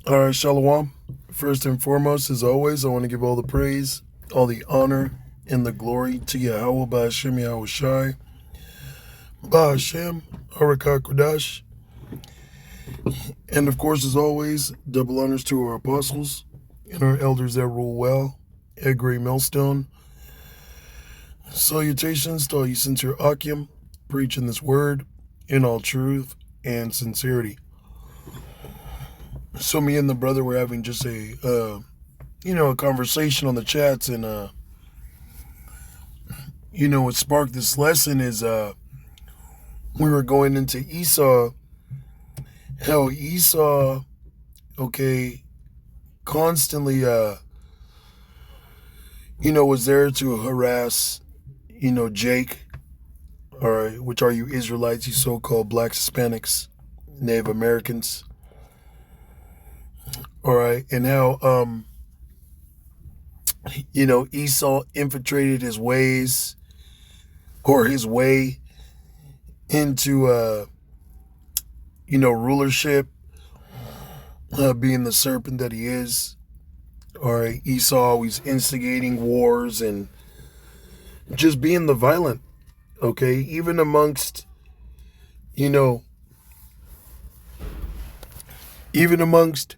All right, Shalom. First and foremost, as always, I want to give all the praise, all the honor, and the glory to Yahweh Ba'Hashem Yahweh Shai, Ba'Hashem, Harakah Kodash, and of course, as always, double honors to our apostles and our elders that rule well at Great Millstone. Salutations to all you sincere Akim, preaching this word in all truth and sincerity. So me and the brother were having just a conversation on the chats, and what sparked this lesson is we were going into Esau, how Esau, constantly was there to harass, Jake, all right, which are you Israelites, you so-called black Hispanics, Native Americans, all right, and how Esau infiltrated his ways or his way into rulership, being the serpent that he is. All right, Esau always instigating wars and just being the violent. Okay, even amongst even amongst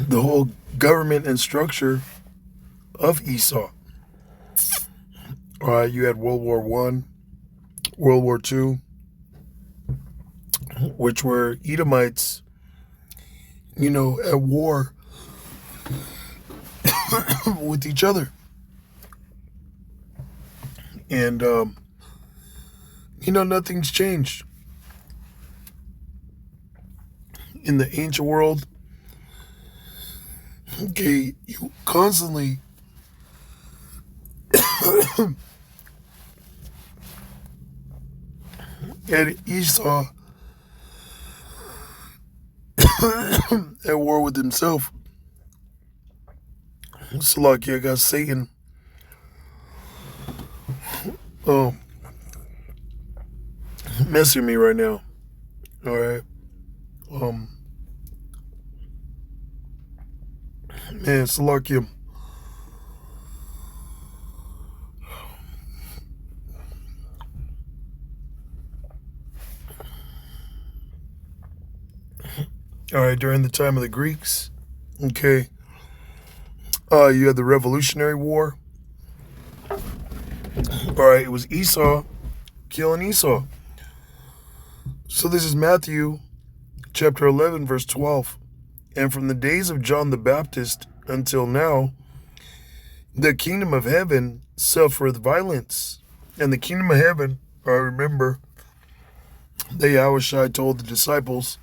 the whole government and structure of Esau. All right, you had World War One, World War Two, which were Edomites, at war with each other. And, nothing's changed. In the ancient world, okay, you constantly had Esau at war with himself. Salakia got Satan messing me right now. All right. Man, Salakia. All right, during the time of the Greeks, okay, you had the Revolutionary War. All right, it was Esau killing Esau. So this is Matthew chapter 11, verse 12. And from the days of John the Baptist until now, the kingdom of heaven suffereth violence. And the kingdom of heaven, I remember, the Yahushua told the disciples,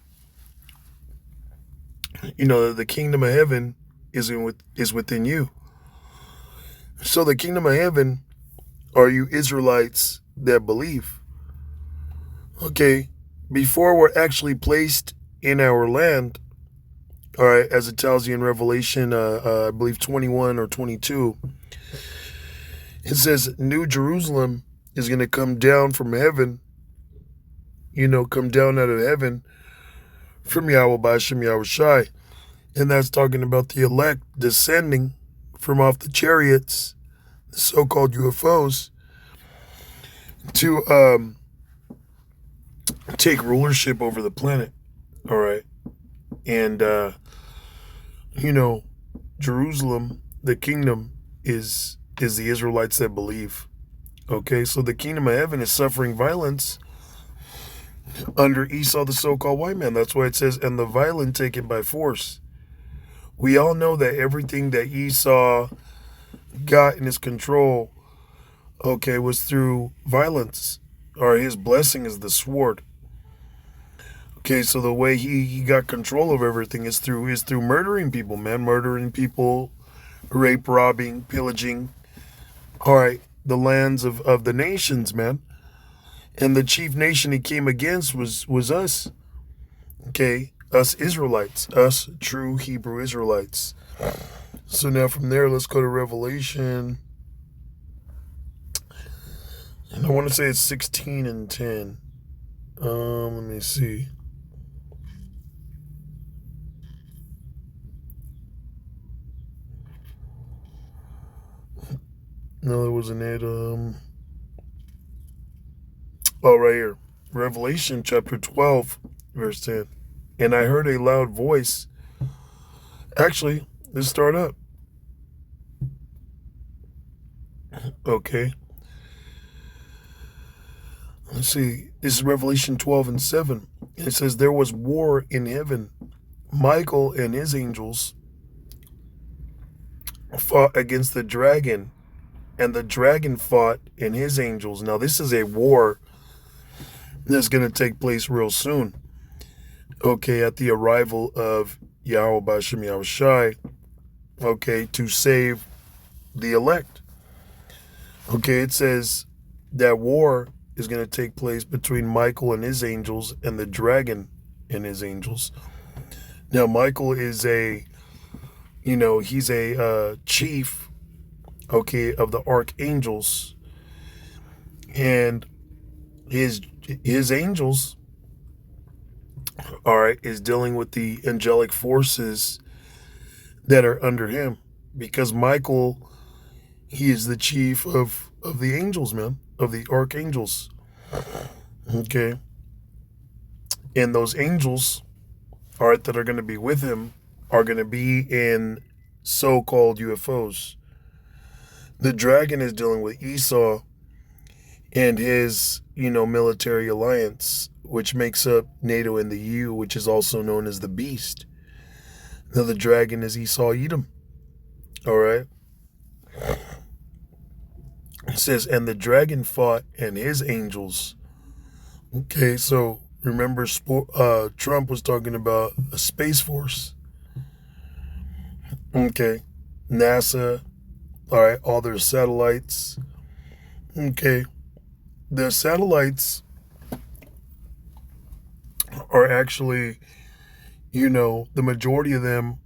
the kingdom of heaven is within you. So the kingdom of heaven are you Israelites that believe. Okay, before we're actually placed in our land, all right, as it tells you in Revelation, I believe 21 or 22, it says New Jerusalem is going to come down from heaven, come down out of heaven from Yahweh Ba'Hashem Yahweh Shai. And that's talking about the elect descending from off the chariots, the so-called UFOs, to take rulership over the planet. All right. And, Jerusalem, the kingdom, is the Israelites that believe. Okay, so the kingdom of heaven is suffering violence under Esau, the so-called white man. That's why it says, and the violent take it by force. We all know that everything that Esau got in his control, okay, was through violence, or his blessing is the sword. Okay, so the way he got control of everything is through murdering people, man. Murdering people, rape, robbing, pillaging. All right, the lands of the nations, man. And the chief nation he came against was us. Okay, us Israelites, us true Hebrew Israelites. So now from there, let's go to Revelation And I want to say it's 16 and 10. Let me see. No, that wasn't it. Right here. Revelation chapter 12, verse 10. And I heard a loud voice. Actually, let's start up. Okay. Let's see. This is Revelation 12 and 7. It says, there was war in heaven. Michael and his angels fought against the dragon, and the dragon fought and his angels. Now, this is a war that's going to take place real soon. Okay, at the arrival of Yahweh B'Shem Yahushai, okay, to save the elect. Okay, it says that war is going to take place between Michael and his angels and the dragon and his angels. Now, Michael is he's a chief, okay, of the archangels, and his angels, all right, is dealing with the angelic forces that are under him, because Michael, he is the chief of the angels, man, of the archangels. Okay. And those angels, all right, that are going to be with him are going to be in so-called UFOs. The dragon is dealing with Esau and his, military alliance, which makes up NATO and the EU, which is also known as the Beast. Now, the dragon is Esau Edom. All right. It says, and the dragon fought and his angels. Okay, so remember, Trump was talking about a space force. Okay, NASA, all right, all their satellites. Okay, the satellites are actually, the majority of them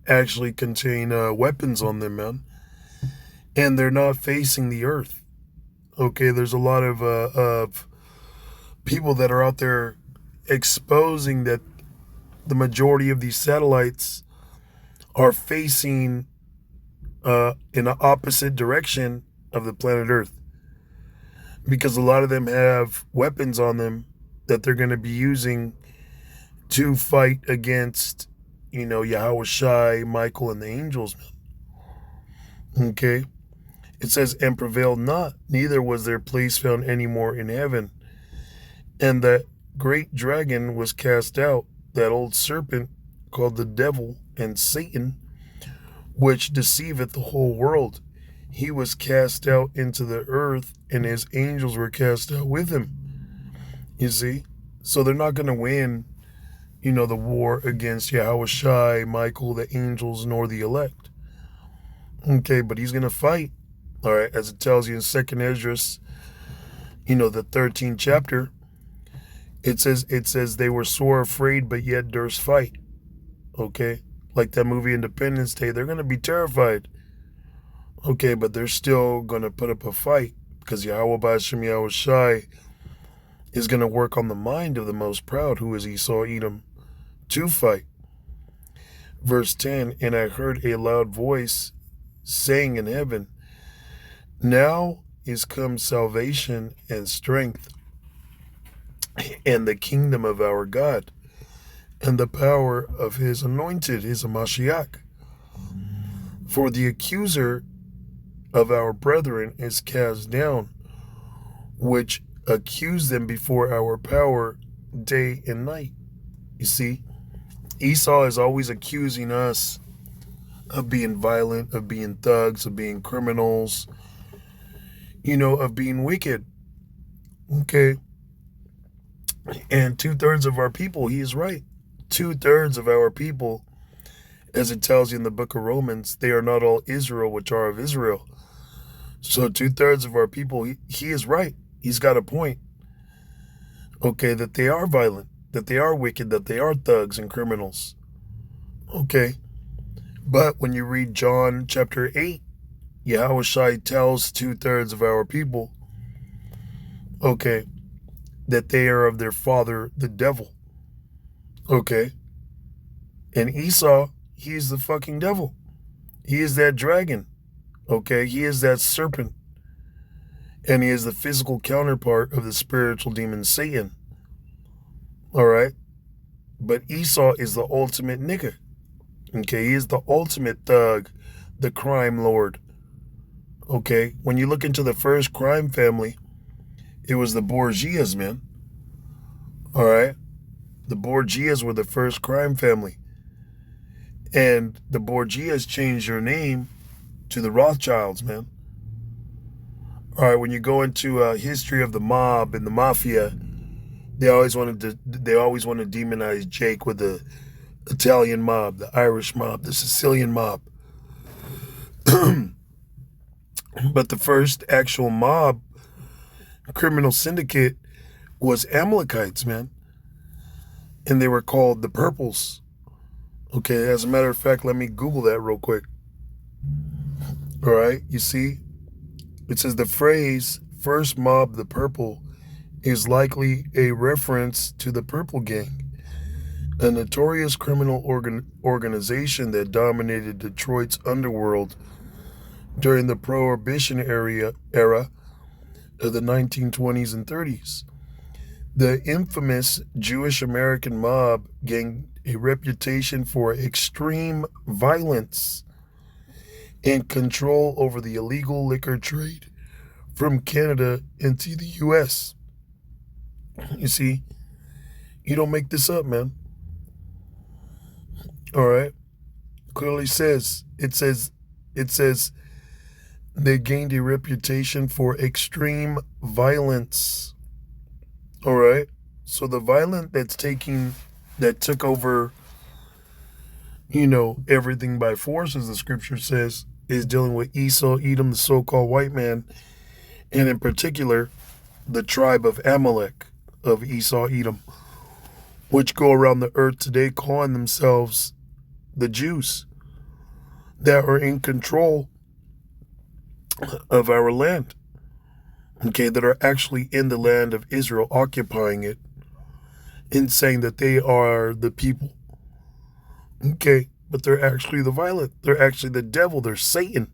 actually contain weapons on them, man. And they're not facing the earth. Okay, there's a lot of people that are out there exposing that the majority of these satellites are facing in an opposite direction of the planet Earth, because a lot of them have weapons on them that they're going to be using to fight against, Yahweh Shai, Michael, and the angels. Okay. It says, and prevailed not, neither was their place found any more in heaven. And that great dragon was cast out, that old serpent called the devil and Satan, which deceiveth the whole world. He was cast out into the earth, and his angels were cast out with him. You see? So they're not going to win, the war against Yahweh Shai, Michael, the angels, nor the elect. Okay, but he's going to fight. All right, as it tells you in 2nd Esdras, the 13th chapter, it says they were sore afraid, but yet durst fight. Okay, like that movie Independence Day, they're going to be terrified. Okay, but they're still going to put up a fight, because Yahweh B'Shem Yahushai is going to work on the mind of the most proud, who is Esau Edom, to fight. Verse 10, and I heard a loud voice saying in heaven, now is come salvation and strength, and the kingdom of our God, and the power of his anointed, his Mashiach. For the accuser of our brethren is cast down, which accused them before our power day and night. You see, Esau is always accusing us of being violent, of being thugs, of being criminals, of being wicked. Okay. And 2/3 of our people, he is right. 2/3 of our people, as it tells you in the book of Romans, they are not all Israel, which are of Israel. So 2/3 of our people, he is right. He's got a point. Okay, that they are violent, that they are wicked, that they are thugs and criminals. Okay. But when you read John chapter 8, Yahweh Shai tells 2/3 of our people, okay, that they are of their father, the devil, okay? And Esau, he's the fucking devil. He is that dragon, okay? He is that serpent. And he is the physical counterpart of the spiritual demon Satan, all right? But Esau is the ultimate nigger, okay? He is the ultimate thug, the crime lord, okay? When you look into the first crime family, it was the Borgias, man, all right? The Borgias were the first crime family. And the Borgias changed their name to the Rothschilds, man. All right, when you go into history of the mob and the mafia, they always want to demonize Jake with the Italian mob, the Irish mob, the Sicilian mob. But the first actual mob criminal syndicate was Amalekites, man. And they were called the Purples. Okay, as a matter of fact, let me Google that real quick. All right, you see? It says the phrase, first mob the purple, is likely a reference to the Purple Gang, a notorious criminal organization that dominated Detroit's underworld during the Prohibition era of the 1920s and 30s. The infamous Jewish American mob gained a reputation for extreme violence and control over the illegal liquor trade from Canada into the U.S. You see, you don't make this up, man. All right. Clearly says, it says they gained a reputation for extreme violence. All right. So the violence that took over, everything by force, as the scripture says, is dealing with Esau, Edom, the so-called white man, and in particular, the tribe of Amalek of Esau, Edom, which go around the earth today calling themselves the Jews that are in control of our land, okay, that are actually in the land of Israel, occupying it, and saying that they are the people, okay, but they're actually the violent, they're actually the devil, they're Satan,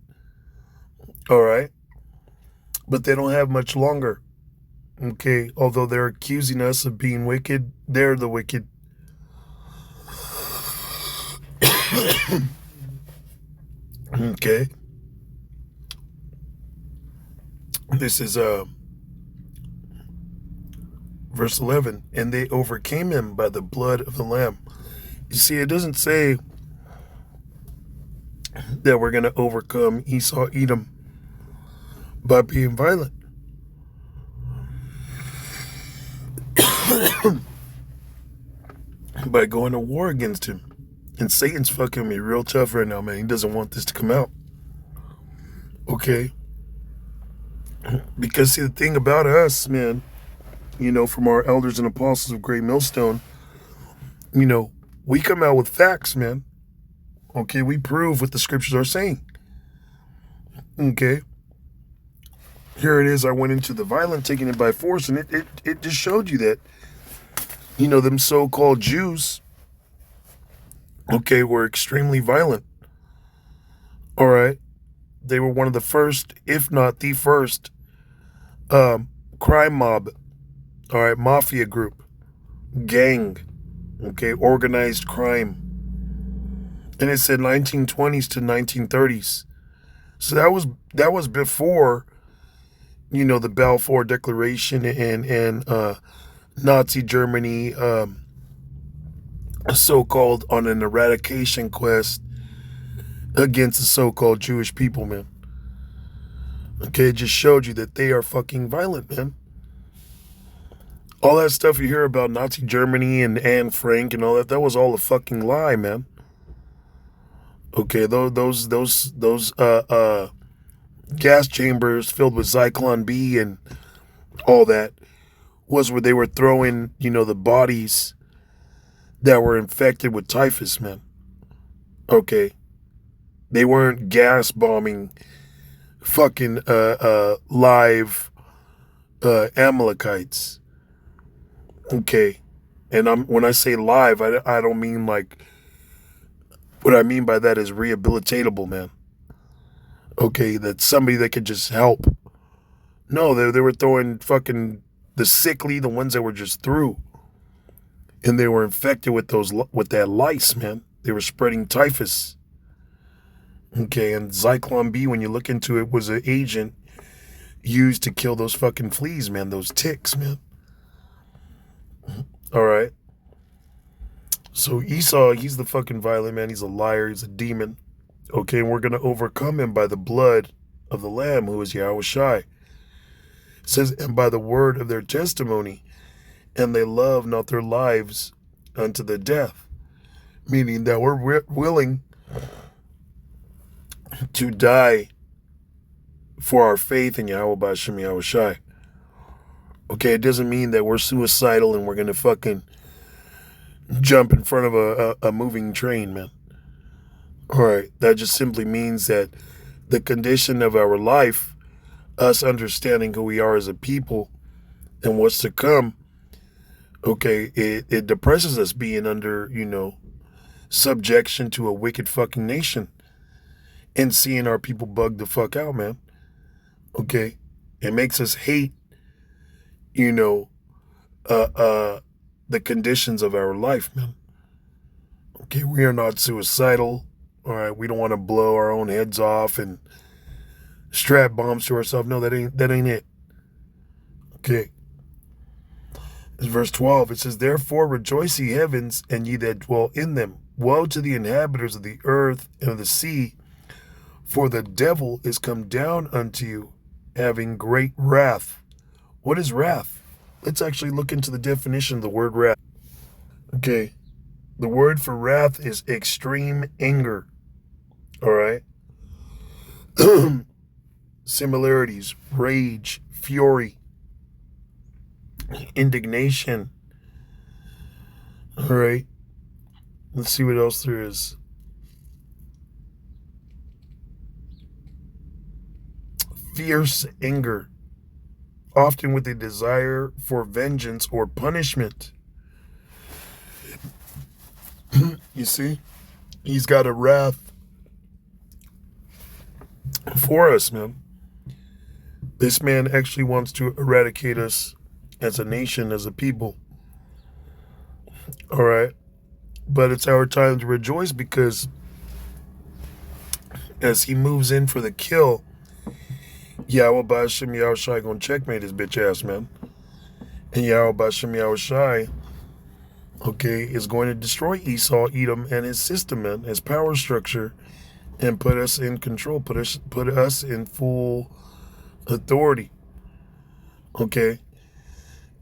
all right, but they don't have much longer, okay, although they're accusing us of being wicked, they're the wicked. Okay. This is verse 11. And they overcame him by the blood of the Lamb. You see, it doesn't say that we're going to overcome Esau, Edom by being violent. By going to war against him. And Satan's fucking me real tough right now, man. He doesn't want this to come out. Okay? Because, see, the thing about us, man, from our elders and apostles of Great Millstone, we come out with facts, man. Okay? We prove what the scriptures are saying. Okay? Here it is. I went into the violent, taking it by force, and it just showed you that, them so-called Jews, okay, were extremely violent. All right. They were one of the first, if not the first, crime mob. All right. Mafia group. Gang. Okay. Organized crime. And it said 1920s to 1930s. So that was before, the Balfour Declaration and Nazi Germany, so-called on an eradication quest against the so-called Jewish people, man. Okay, it just showed you that they are fucking violent, man. All that stuff you hear about Nazi Germany and Anne Frank and all that was all a fucking lie, man. Okay, those gas chambers filled with Zyklon B and all that was where they were throwing, the bodies that were infected with typhus, man. Okay. They weren't gas bombing fucking live, Amalekites. Okay. And when I say live, I don't mean like, what I mean by that is rehabilitatable, man. Okay, that's somebody that could just help. No, they were throwing fucking the sickly, the ones that were just through, and they were infected with that lice, man. They were spreading typhus. Okay, and Zyklon B, when you look into it, was an agent used to kill those fucking fleas, man, those ticks, man. All right. So Esau, he's the fucking violent man. He's a liar. He's a demon. Okay, and we're going to overcome him by the blood of the Lamb, who is Yahweh Shai. It says, and by the word of their testimony, and they love not their lives unto the death. Meaning that we're willing to die for our faith in Yahweh B'Shem Yahweh Shai. Okay, it doesn't mean that we're suicidal and we're going to fucking jump in front of a moving train, man. All right, that just simply means that the condition of our life, us understanding who we are as a people and what's to come, okay, it depresses us being under, subjection to a wicked fucking nation and seeing our people bug the fuck out, man. Okay, it makes us hate, the conditions of our life, man. Okay, we are not suicidal. All right, we don't want to blow our own heads off and strap bombs to ourselves. No, that ain't it. Okay. It's verse 12. It says, therefore rejoice ye heavens, and ye that dwell in them. Woe to the inhabitants of the earth and of the sea, for the devil is come down unto you, having great wrath. What is wrath? Let's actually look into the definition of the word wrath. Okay. The word for wrath is extreme anger. All right. Similarities: rage, fury, indignation. All right. Let's see what else there is. Fierce anger, often with a desire for vengeance or punishment. You see, he's got a wrath for us, man. This man actually wants to eradicate us as a nation, as a people. All right. But it's our time to rejoice, because as he moves in for the kill, Yahweh B'Shem Yahweh Shai gonna checkmate his bitch ass, man. And Yahweh B'Shem Yahweh Shai, okay, is going to destroy Esau, Edom, and his system, man, his power structure, and put us in control, put us in full authority. Okay.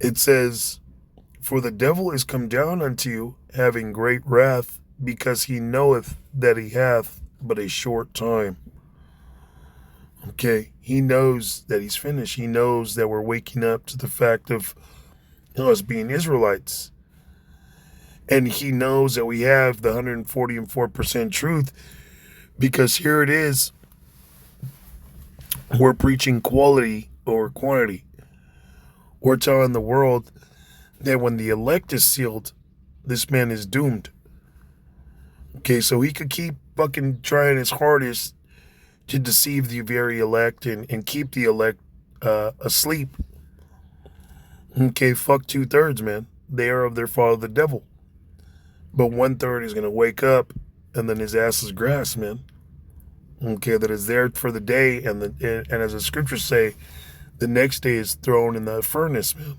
It says, for the devil is come down unto you, having great wrath, because he knoweth that he hath but a short time. Okay. He knows that he's finished. He knows that we're waking up to the fact of us being Israelites. And he knows that we have the 144% truth, because here it is. We're preaching quality over quantity. We're telling the world that when the elect is sealed, this man is doomed. Okay, so he could keep fucking trying his hardest to deceive the very elect and keep the elect asleep. Okay, fuck 2/3, man. They are of their father, the devil. But 1/3 is going to wake up, and then his ass is grass, man. Okay, that is there for the day, and as the scriptures say, the next day is thrown in the furnace, man.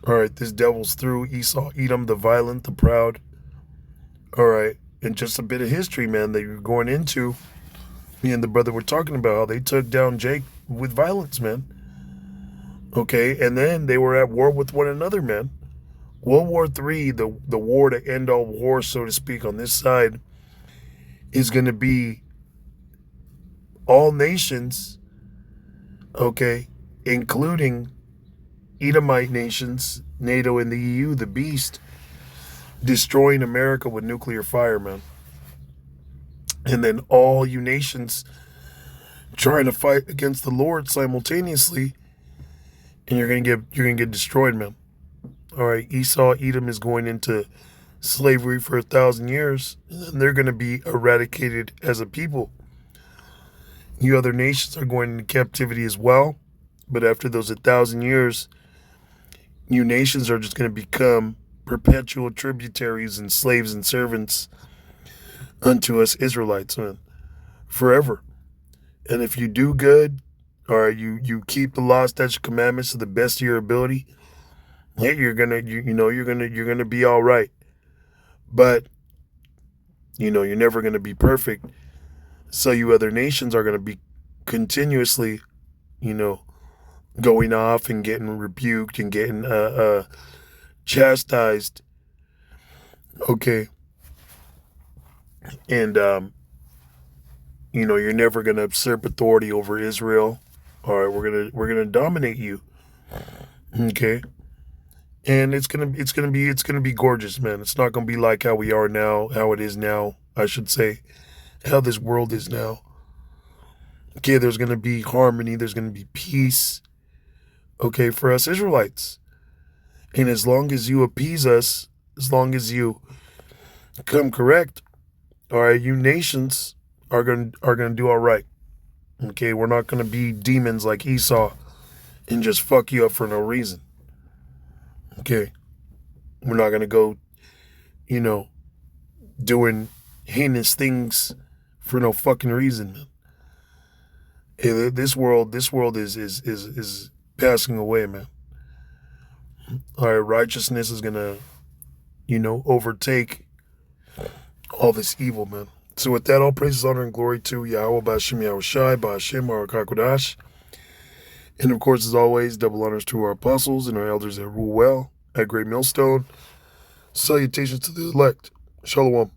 All right, this devil's through Esau, Edom, the violent, the proud. All right, and just a bit of history, man, that you're going into. Me and the brother were talking about how they took down Jake with violence, man. Okay, and then they were at war with one another, man. World War III, the war to end all wars, so to speak, on this side, is going to be all nations, okay, including Edomite nations, NATO and the EU, the beast, destroying America with nuclear fire, man. And then all you nations trying to fight against the Lord simultaneously and you're gonna get destroyed, man. All right, Esau, Edom is going into slavery for 1,000 years, and they're gonna be eradicated as a people. You other nations are going into captivity as well, but after those 1,000 years, you nations are just gonna become perpetual tributaries and slaves and servants unto us Israelites, man, forever. And if you do good, or you keep the law, statutes, commandments to the best of your ability, yeah, you're gonna be all right. But you're never gonna be perfect. So you other nations are gonna be continuously, you know, going off and getting rebuked and getting chastised. Okay, and you're never gonna usurp authority over Israel. All right, we're gonna dominate you. Okay, and it's gonna be gorgeous, man. It's not gonna be like how we are now, how it is now, I should say, how this world is now. Okay, there's gonna be harmony. There's gonna be peace. Okay, for us Israelites, and as long as you appease us, as long as you come correct, all right, you nations are gonna do all right. Okay, we're not gonna be demons like Esau and just fuck you up for no reason. Okay, we're not gonna go, you know, doing heinous things for no fucking reason, man. This world is passing away, man. All right, righteousness is gonna, overtake all this evil, man. So with that, all praises, honor, and glory to Yahweh, Ba'ashem Yahushai, Ba'ashem Arakakodash. And of course, as always, double honors to our apostles and our elders that rule well at Great Millstone. Salutations to the elect. Shalom.